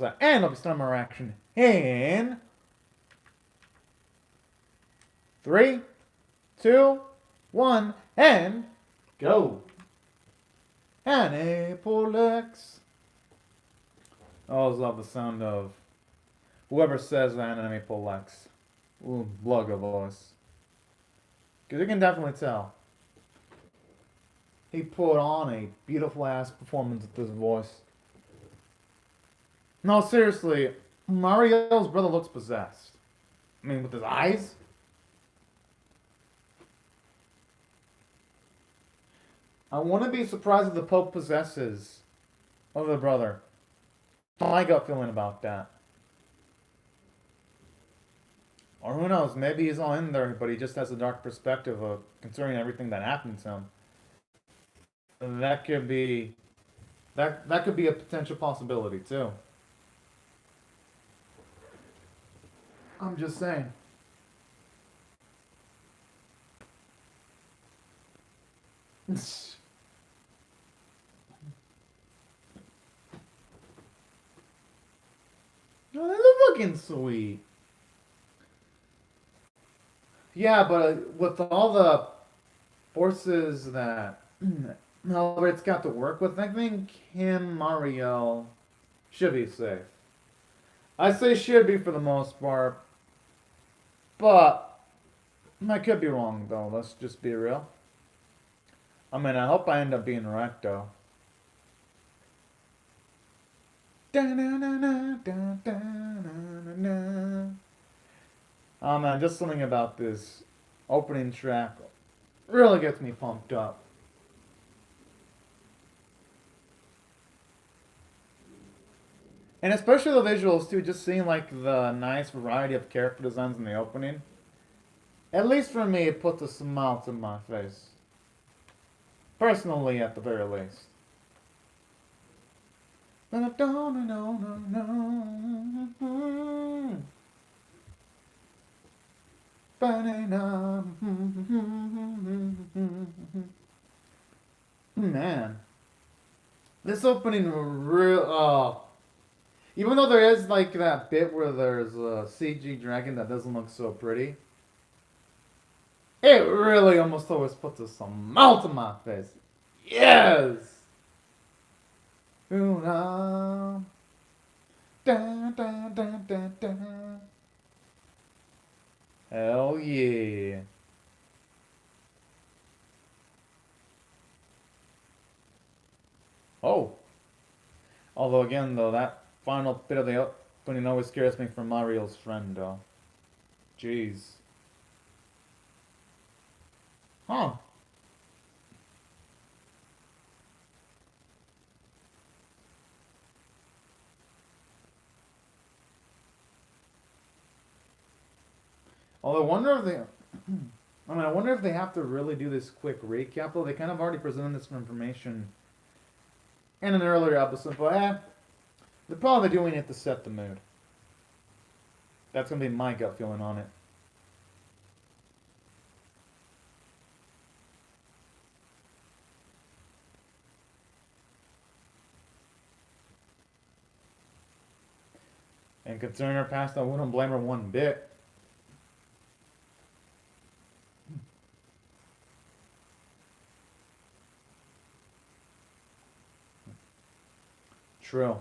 And I'll be starting our action in 3, 2, 1, and go. Anipolex. I always love the sound of whoever says Anipolex. Ooh, blugger voice. Because you can definitely tell. He put on a beautiful ass performance with this voice. No, seriously, Mario's brother looks possessed. I mean, with his eyes. I wouldn't be surprised if the Pope possesses other brother. My gut feeling about that. Or who knows, maybe he's all in there, but he just has a dark perspective of concerning everything that happened to him. That could be that could be a potential possibility too. I'm just saying. Oh, they're looking sweet. Yeah, but with all the forces that Albert's got to work with, I think him, Mario, should be safe. I say should be for the most part, but I could be wrong though. Let's just be real. I mean, I hope I end up being right though. Oh man, just something about this opening track really gets me pumped up. And especially the visuals too, just seeing like the nice variety of character designs in the opening. At least for me, it puts a smile to my face. Personally, at the very least. Man, this opening real. Even though there is like that bit where there's a CG dragon that doesn't look so pretty, it really almost always puts a smile to my face. Yes. Da, da, da, da, da. Hell yeah. Oh. Although again though, that final bit of the opening always scares me for Mario's friend though. Jeez. Huh. Although I wonder if they I wonder if they have to really do this quick recap though. They kind of already presented this information in an earlier episode, but they're probably doing it to set the mood. That's gonna be my gut feeling on it. And considering her past, I wouldn't blame her one bit. True.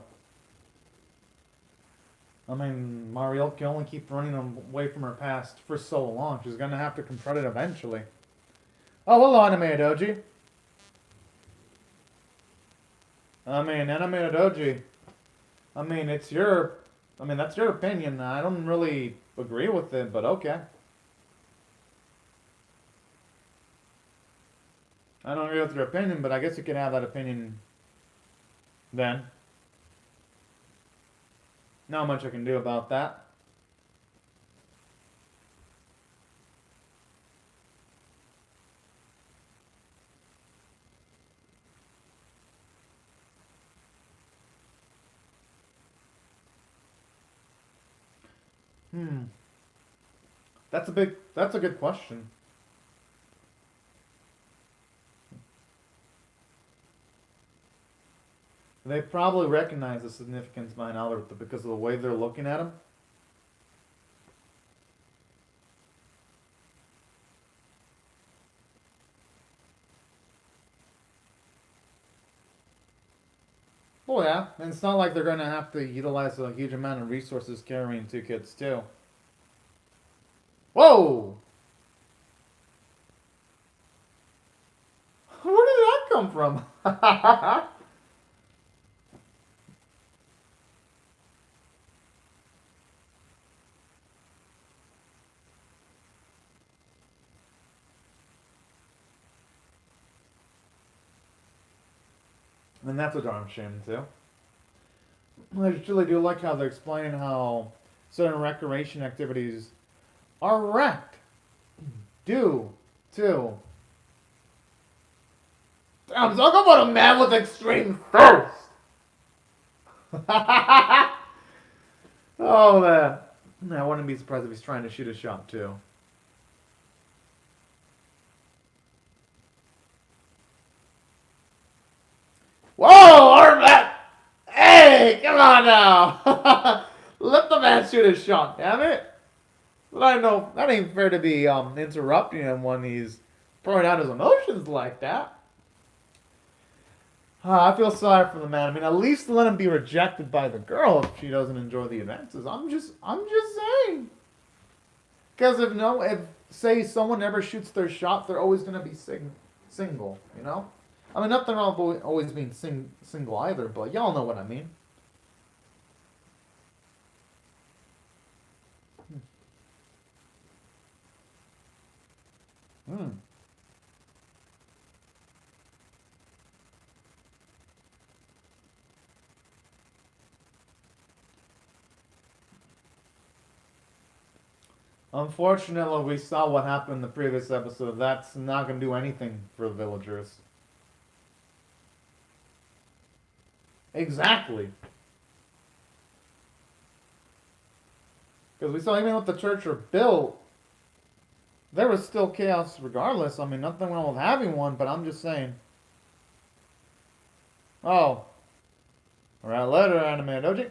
I mean, Mario can only keep running away from her past for so long. She's gonna have to confront it eventually. Oh, hello, Anime Doji. I mean, Anime Doji. I mean, it's your... I mean, that's your opinion. I don't really agree with it, but okay. I don't agree with your opinion, but I guess you can have that opinion then. Not much I can do about that. Hmm. That's a good question. They probably recognize the significance behind Albert because of the way they're looking at him. Oh yeah, and it's not like they're going to have to utilize a huge amount of resources carrying two kids too. Whoa! Where did that come from? And that's a darn shame too. I just really do like how they're explaining how certain recreation activities are wrecked due to. I'm talking about a man with extreme thirst. Oh man, I wouldn't be surprised if he's trying to shoot a shot too. Whoa, Arvet! Hey, come on now! Let the man shoot his shot, damn it! But I know that ain't fair to be interrupting him when he's pouring out his emotions like that. I feel sorry for the man. I mean, at least let him be rejected by the girl if she doesn't enjoy the advances. I'm just saying. Because if say someone never shoots their shot, they're always gonna be single. You know. I mean, nothing wrong with always being single either, but y'all know what I mean. Hmm. Unfortunately, we saw what happened in the previous episode. That's not going to do anything for the villagers. Exactly. Because we saw even with the church are built, there was still chaos regardless. I mean, nothing wrong with having one, but I'm just saying. Oh. Alright, later, Anime Doji.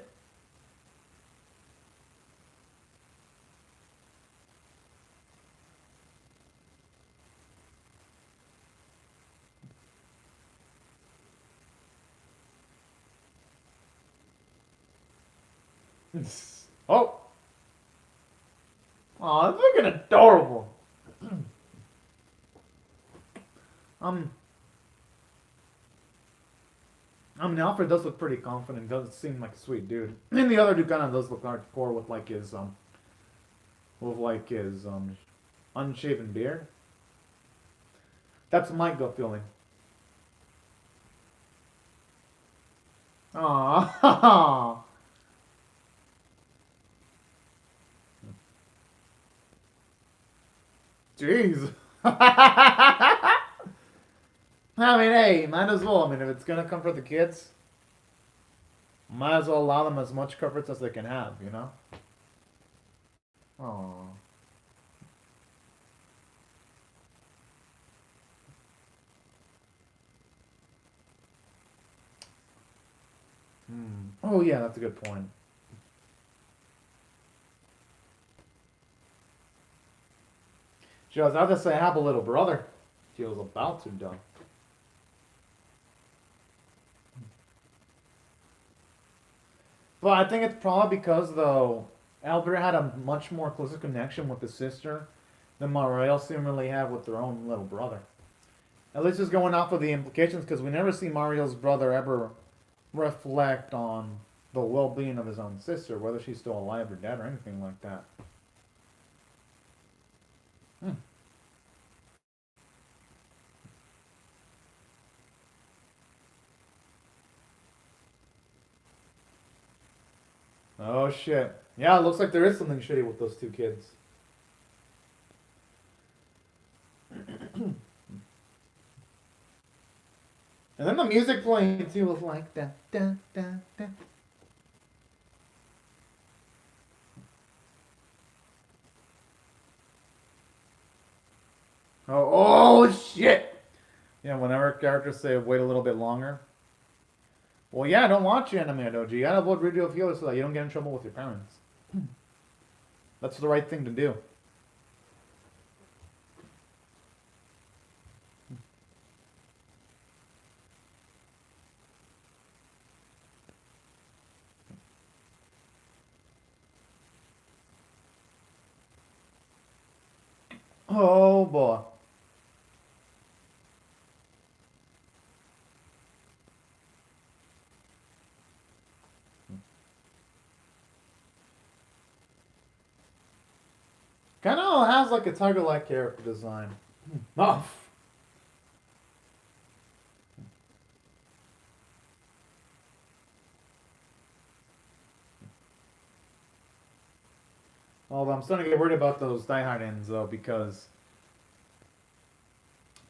Oh. Aw, it's looking adorable. I mean, Alfred does look pretty confident. Doesn't seem like a sweet dude. And the other dude kind of does look hardcore with his unshaven beard. That's my gut feeling. Aww. Jeez. I mean, hey, might as well. I mean, if it's gonna comfort the kids, might as well allow them as much comfort as they can have, you know? Aww. Hmm. Oh, yeah, that's a good point. She was about to say, I have a little brother. She was about to die. But I think it's probably because, though, Albert had a much more closer connection with his sister than Mariel seemingly had with their own little brother. At least just going off of the implications, because we never see Mario's brother ever reflect on the well-being of his own sister, whether she's still alive or dead or anything like that. Hmm. Oh shit. Yeah, it looks like there is something shitty with those two kids. And then the music playing too was like da da da da. Oh shit! Yeah, whenever characters say wait a little bit longer, Well, yeah, don't watch anime at OG. You gotta avoid radio viewers so that you don't get in trouble with your parents. That's the right thing to do. Oh boy. Kind of has like a tiger-like character design. Oh. Although I'm starting to get worried about those diehard ends though, because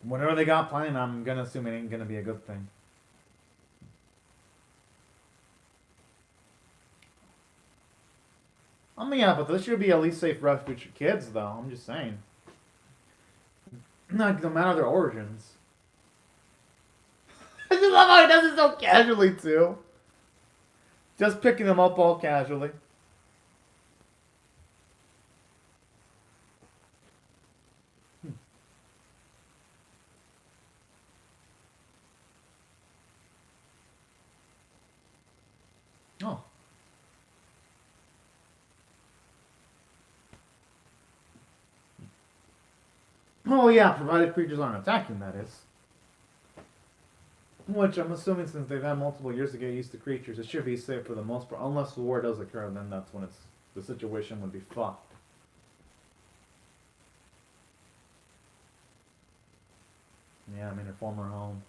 whatever they got planned, I'm gonna assume it ain't gonna be a good thing. I mean, yeah, but this should be at least safe for future kids, though. I'm just saying. Like, no matter their origins. I just love how he does it so casually, too. Just picking them up all casually. Oh. Oh, yeah, provided creatures aren't attacking, that is. Which I'm assuming since they've had multiple years to get used to creatures, it should be safe for the most part. Unless the war does occur, then that's when the situation would be fucked. Yeah, I mean, her former home.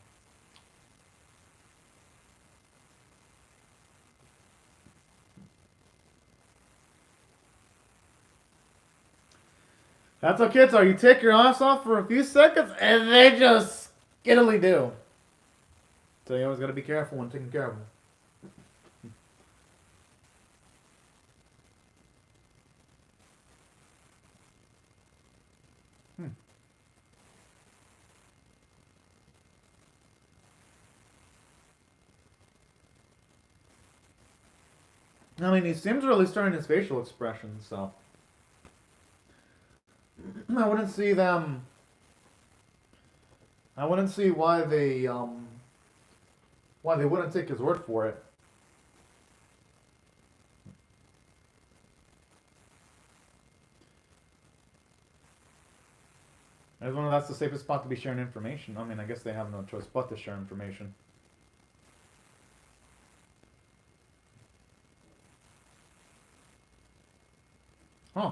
That's how kids are. You take your ass off for a few seconds, and they just skittily do. So you always got to be careful when taking care of them. I mean, he seems really starting his facial expressions, so I wouldn't see them. I wouldn't see why they wouldn't take his word for it. As one of that's the safest spot to be sharing information. I mean, I guess they have no choice but to share information. Huh.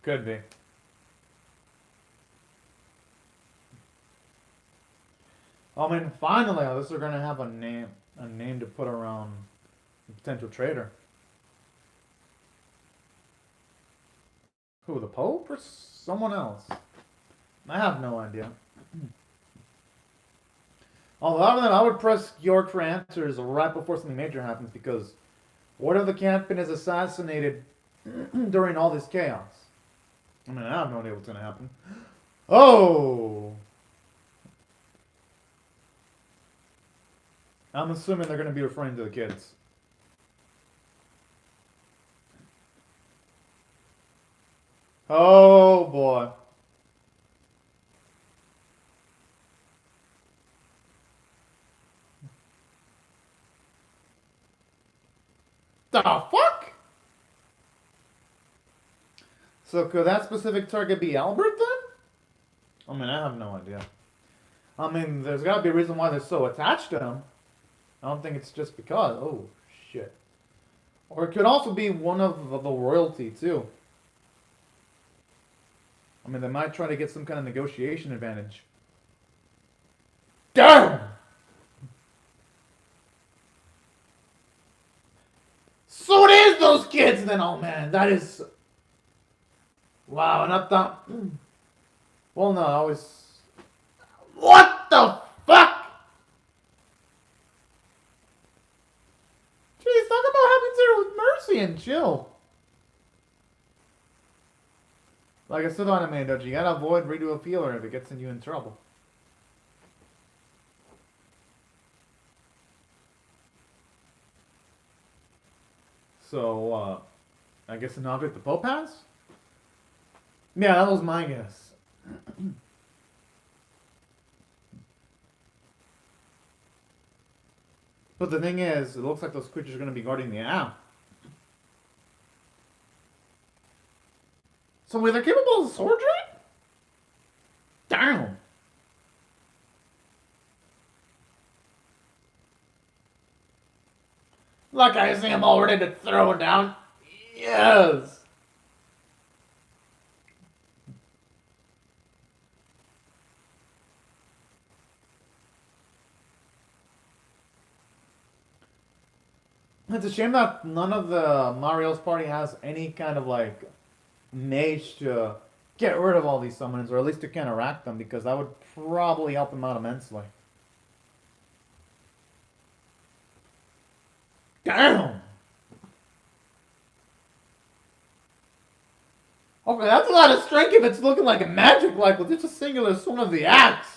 Could be. I mean, finally, at least they're gonna have a name to put around a potential traitor. Who, the Pope or someone else? I have no idea. Although I would press York for answers right before something major happens, because what if the captain is assassinated during all this chaos? I mean, I have no idea what's gonna happen. Oh! I'm assuming they're gonna be referring to the kids. Oh boy. The fuck? So could that specific target be Albert then? I mean, I have no idea. I mean, there's gotta be a reason why they're so attached to him. I don't think it's just because. Oh, shit. Or it could also be one of the royalty, too. I mean, they might try to get some kind of negotiation advantage. Damn! So it is those kids then, oh man, that is... Wow, not that... Well, no, I was... What the fuck? Jeez, talk about having zero mercy and chill. Like I said on anime, Doji, you gotta avoid redo a feeler if it gets you in trouble. So, I guess an object the Pope has? Yeah, that was my guess. But the thing is, it looks like those creatures are going to be guarding the app. So wait, they're capable of sword trade? Damn! Look, I see them all ready to throw it down. Yes! It's a shame that none of the Mario's party has any kind of like mage to get rid of all these summons, or at least to counteract them, because that would probably help them out immensely. Damn! Okay, that's a lot of strength if it's looking like a magic, like with just a singular swing of the axe.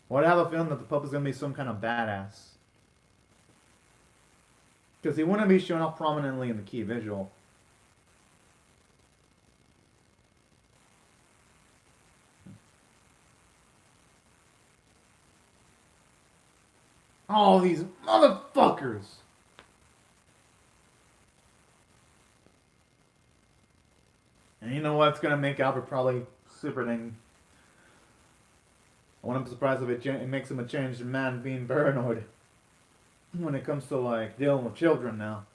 Well, I have a feeling that the Pope is going to be some kind of badass. Because he wouldn't be showing up prominently in the key visual. Oh, these motherfuckers! And you know what's going to make Albert probably super dang... I wouldn't be surprised if it makes him a changed man being paranoid. When it comes to, like, dealing with children now.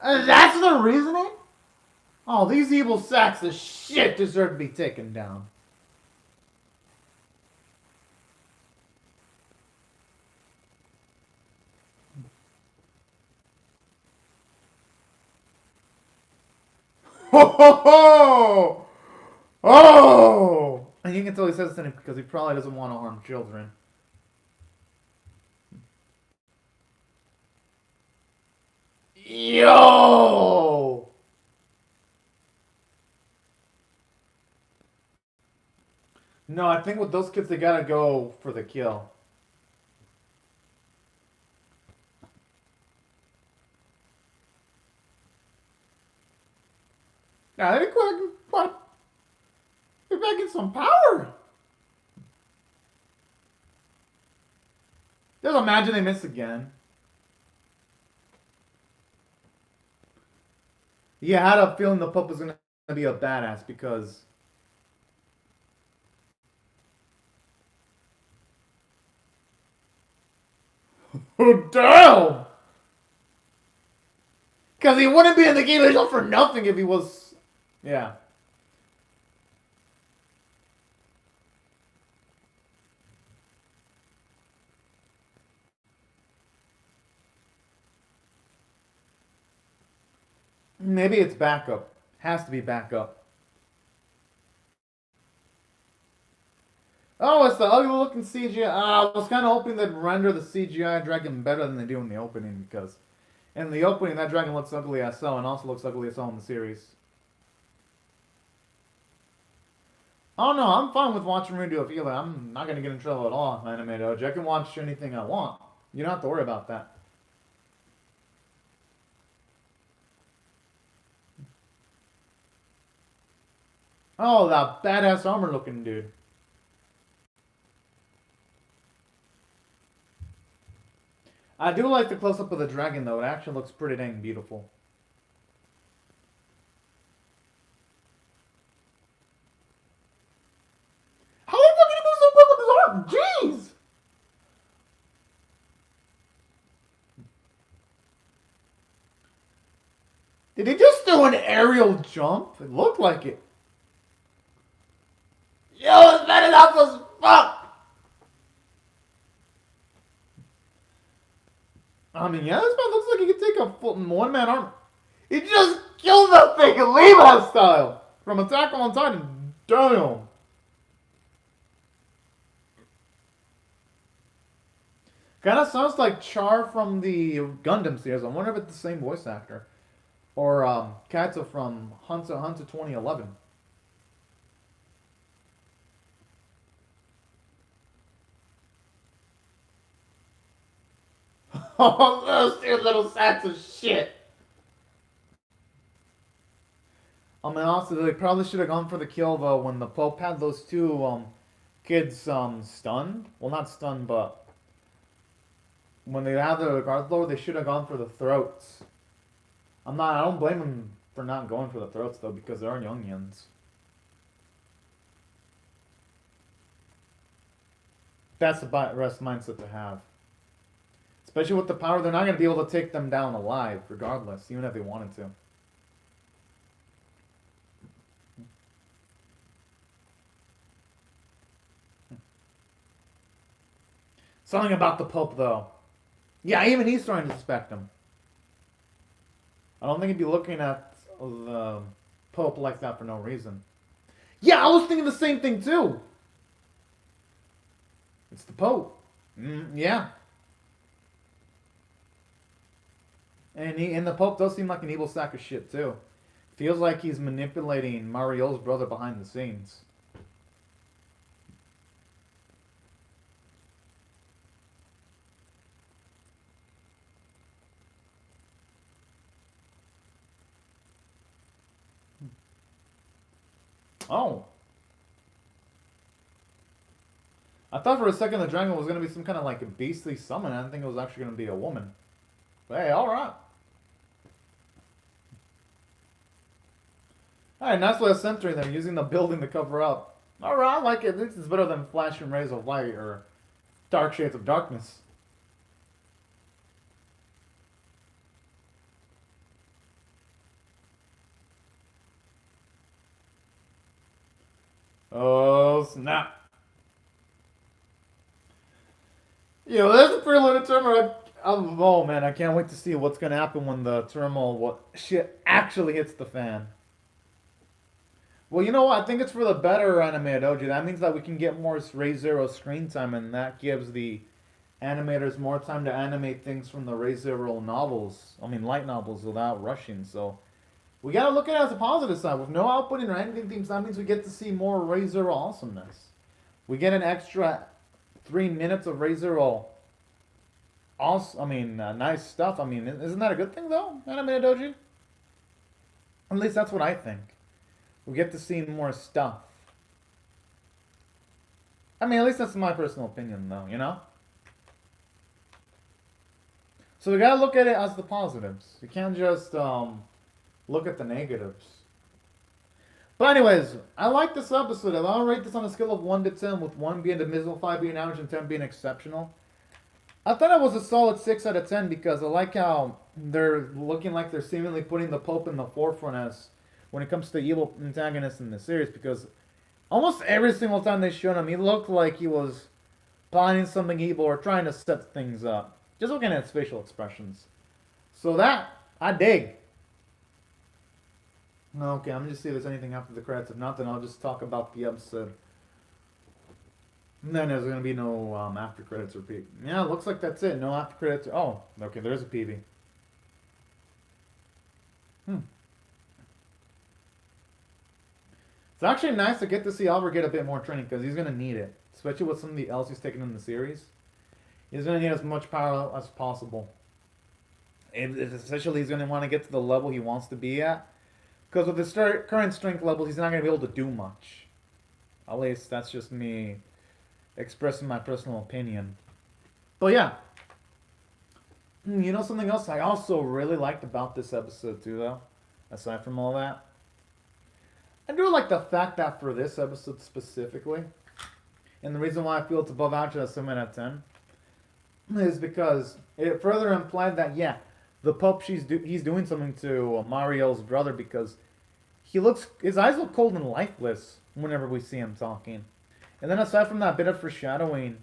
That's the reasoning? Oh, these evil sacks of shit deserve to be taken down. Ho ho ho! Oh! And you can tell he says this because he probably doesn't want to harm children. Yo! No, I think with those kids, they gotta go for the kill. Yeah, they're back in some power. Just imagine they miss again. Yeah, I had a feeling the Pope was gonna be a badass because. Oh damn! Because he wouldn't be in the game visual for nothing if he was. Yeah. Maybe it's backup. Has to be backup. Oh, it's the ugly looking CGI. I was kind of hoping they'd render the CGI dragon better than they do in the opening, because in the opening that dragon looks ugly as hell and also looks ugly as hell in the series. Oh no, I'm fine with watching redo of Eli. I'm not gonna get in trouble at all, Anime Dojo. I can watch anything I want. You don't have to worry about that. Oh, that badass armor looking dude. I do like the close up of the dragon though. It actually looks pretty dang beautiful. How the fuck did he move so quick with his arm? Jeez! Did he just do an aerial jump? It looked like it. Yo, it's better enough as fuck! I mean, yeah, this man looks like he could take a one-man arm. He just killed that thing in Levi style! From Attack on Titan. Damn! Kind of sounds like Char from the Gundam series. I wonder if it's the same voice actor. Or Kato from Hunter x Hunter 2011. Oh, those two little sacks of shit. I mean, honestly, they probably should have gone for the kill though when the Pope had those two kids stunned. Well, not stunned, but when they had the guard lower, they should have gone for the throats. I don't blame them for not going for the throats though, because they are youngians. That's the best mindset to have. Especially with the power, they're not going to be able to take them down alive, regardless, even if they wanted to. Something about the Pope, though. Yeah, even he's starting to suspect him. I don't think he'd be looking at the Pope like that for no reason. Yeah, I was thinking the same thing, too. It's the Pope. Yeah. And the Pope does seem like an evil sack of shit, too. Feels like he's manipulating Mario's brother behind the scenes. Oh. I thought for a second the dragon was going to be some kind of like a beastly summon. I didn't think it was actually going to be a woman. But hey, alright. Alright, nice little centering there, using the building to cover up. Alright, I like it. This is better than flashing rays of light or dark shades of darkness. Oh, snap. Yo, that's a pretty little turmoil. Oh man, I can't wait to see what's gonna happen when the turmoil, what shit actually hits the fan. Well, you know what? I think it's for the better animated Doji. That means that we can get more Ray Zero screen time, and that gives the animators more time to animate things from the Ray Zero novels. I mean, light novels without rushing. So we gotta look at it as a positive side. With no outputting or anything themes, that means we get to see more Ray Zero awesomeness. We get an extra 3 minutes of Ray Zero. Also, nice stuff. I mean, isn't that a good thing though, animated Doji? At least that's what I think. We get to see more stuff. I mean, at least that's my personal opinion, though, you know? So we gotta look at it as the positives. We can't just look at the negatives. But anyways, I like this episode. I'll rate this on a scale of 1 to 10, with 1 being abysmal, 5 being average, and 10 being exceptional. I thought it was a solid 6 out of 10 because I like how they're looking like they're seemingly putting the Pope in the forefront as when it comes to evil antagonists in the series, because almost every single time they showed him, he looked like he was planning something evil or trying to set things up. Just looking at his facial expressions. So that, I dig. Okay, I'm just see if there's anything after the credits. If not, then I'll just talk about the episode. And then there's going to be no after credits or PV. Yeah, looks like that's it. No after credits. Oh, okay, there's a PV. It's actually nice to get to see Albert get a bit more training because he's going to need it. Especially with some of the else he's taken in the series. He's going to need as much power as possible. Essentially, he's going to want to get to the level he wants to be at. Because with his current strength level, he's not going to be able to do much. At least, that's just me expressing my personal opinion. But yeah. You know something else I also really liked about this episode too, though? Aside from all that? I do like the fact that for this episode specifically, and the reason why I feel it's above average at 7 out of 10, is because it further implied that, yeah, the Pope, he's doing something to Mario's brother because his eyes look cold and lifeless whenever we see him talking. And then aside from that bit of foreshadowing,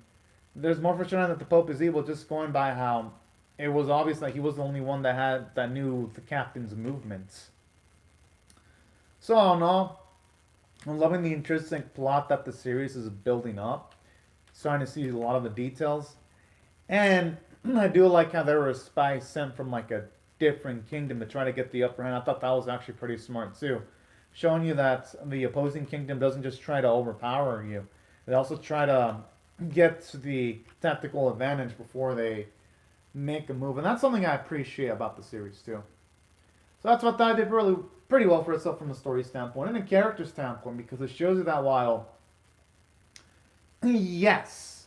there's more foreshadowing that the Pope is evil, just going by how it was obvious that he was the only one that knew the captain's movements. So, I don't know. I'm loving the intrinsic plot that the series is building up. Starting to see a lot of the details. And I do like how there were spies sent from like a different kingdom to try to get the upper hand. I thought that was actually pretty smart too, showing you that the opposing kingdom doesn't just try to overpower you; they also try to get the tactical advantage before they make a move, and that's something I appreciate about the series too. So that's what that did really pretty well for itself from a story standpoint and a character standpoint, because it shows you that while yes,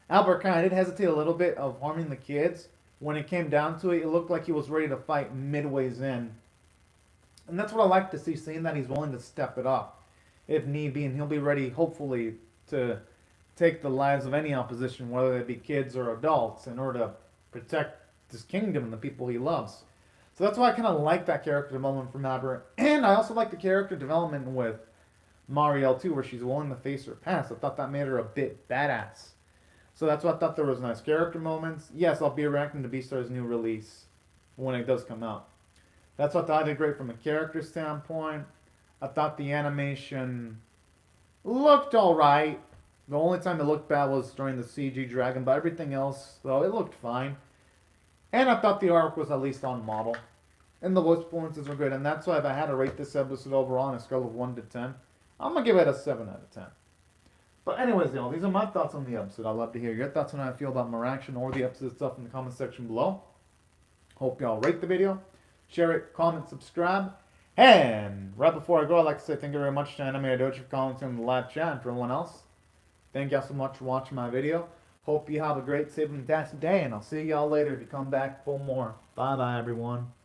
Albert kind of did hesitate a little bit of harming the kids. When it came down to it, it looked like he was ready to fight midways in. And that's what I like to see, seeing that he's willing to step it up if need be, and he'll be ready, hopefully, to take the lives of any opposition, whether they be kids or adults, in order to protect this kingdom and the people he loves. So that's why I kind of like that character development from Albert. And I also like the character development with Marielle too, where she's willing to face her past. I thought that made her a bit badass. So that's why I thought there was nice character moments. Yes, I'll be reacting to Beastar's new release when it does come out. That's what I thought I did great from a character standpoint. I thought the animation looked alright. The only time it looked bad was during the CG dragon, but everything else, though, it looked fine. And I thought the arc was at least on model. And the voice performances were good. And that's why if I had to rate this episode overall on a scale of 1 to 10, I'm going to give it a 7 out of 10. But anyways, y'all, these are my thoughts on the episode. I'd love to hear your thoughts on how I feel about Meraction or the episode itself in the comment section below. Hope y'all rate the video, share it, comment, subscribe. And right before I go, I'd like to say thank you very much to Anime Doji for commenting in the live chat, and for everyone else. Thank y'all so much for watching my video. Hope you have a great, safe, and fantastic day, and I'll see y'all later to come back for more. Bye-bye, everyone.